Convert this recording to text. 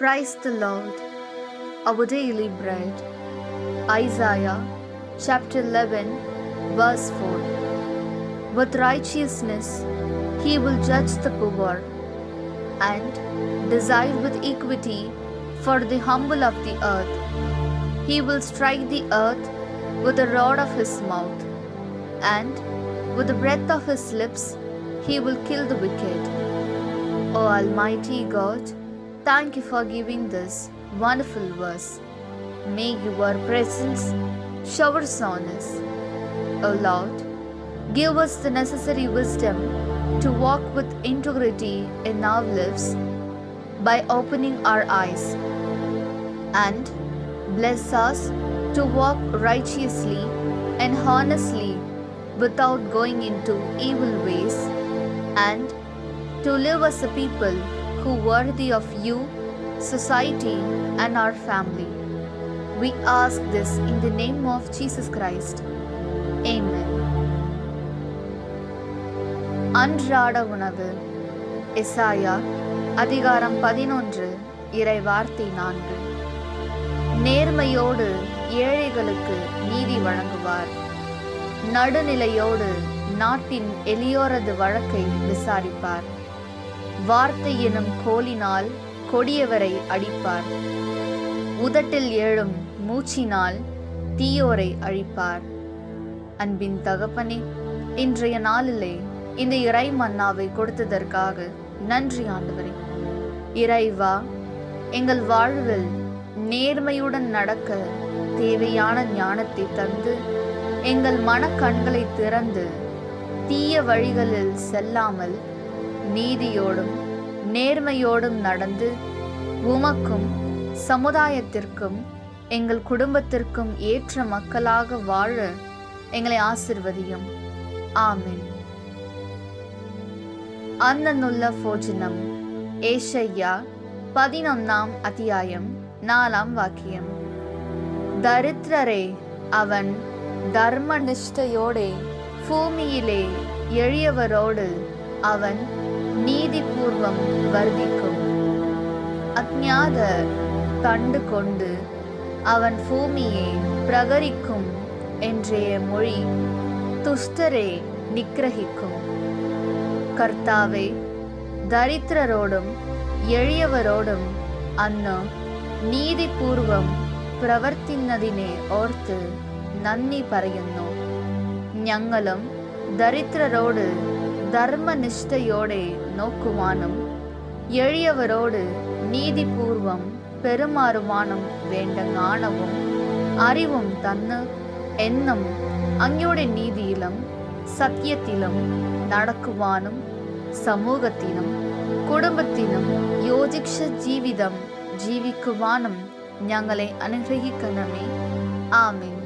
Praise the Lord. Our daily bread. Isaiah chapter 11 verse 4. With righteousness he will judge the poor and decide with equity for the humble of the earth. He will strike the earth with the rod of his mouth, and with the breath of his lips he will kill the wicked. O Almighty God, thank you for giving this wonderful verse. May your presence showers on us. O Lord, give us the necessary wisdom to walk with integrity in our lives by opening our eyes, and bless us to walk righteously and honestly without going into evil ways, and to live as a people who are worthy of you, society, and our family. We ask this in the name of Jesus Christ. Amen. அன்றாட உணவு. எசாயா அதிகாரம் 11 இறை வார்த்தை 4. நேர்மையோடு ஏழைகளுக்கு நீதி வழங்குவார். நடுநிலையோடு நாட்டின் எளியோரது வழக்கை விசாரிப்பார். வார்த்தை எனும் கோலினால் கொடியவரை அடிப்பார். உதட்டில் எழும் மூச்சினால் தீயோரை அழிப்பார். அன்பின் தகப்பனே, இன்றைய நாளிலே இந்த இறை மன்னாவை கொடுத்ததற்காக நன்றி ஆண்டவரே. இறைவா, எங்கள் வாழ்வில் நேர்மையுடன் நடக்க தேவையான ஞானத்தை தந்து எங்கள் மனக்கண்களை திறந்து தீய வழிகளில் செல்லாமல் நீதியோடும் நேர்மையோடும் நடந்து உமக்கும் சமுதாயத்திற்கும் எங்கள் குடும்பத்திற்கும் ஏற்ற மக்களாக வாழ எங்களை ஆசிர்வதியும். ஆமென். அன்னனுள்ள போஜனம். ஏஷையா 11 அத்தியாயம் 4 வாக்கியம். தரித்திரரே அவன் தர்மநிஷ்டையோடே பூமியிலே எளியவரோடு அவன் நீதிபூர்வம் வர்த்திக்கும். அஞ்ஞாத தண்டு கொண்டு அவன் பூமியை பிரகரிக்கும் என்றே மொழி துஷ்டரே நிக்கிரகிக்கும். கர்த்தாவே, தரித்திரரோடும் எளியவரோடும் അന്ന് നീതിപൂർവം പ്രവർത്തിക്കുന്നതിനെ ഓർത്ത് നന്ദി പറയുന്നു. ഞങ്ങളും ദരിദ്രരോട് ധർമ്മനിഷ്ഠയോടെ നോക്കുവാനും എളിയവരോട് നീതിപൂർവം പെരുമാറുവാനും വേണ്ട ஞானവും അറിവും തന്ന് എന്നും അങ്ങയുടെ നീതിയിലും സത്യത്തിലും നടക്കുവാനും സമൂഹത്തിനും കുടുംബത്തിനും യോജിച്ച ജീവിതം ജീവിക്കുവാനും ഞങ്ങളെ അനുഗ്രഹിക്കണമേ. ആമേൻ.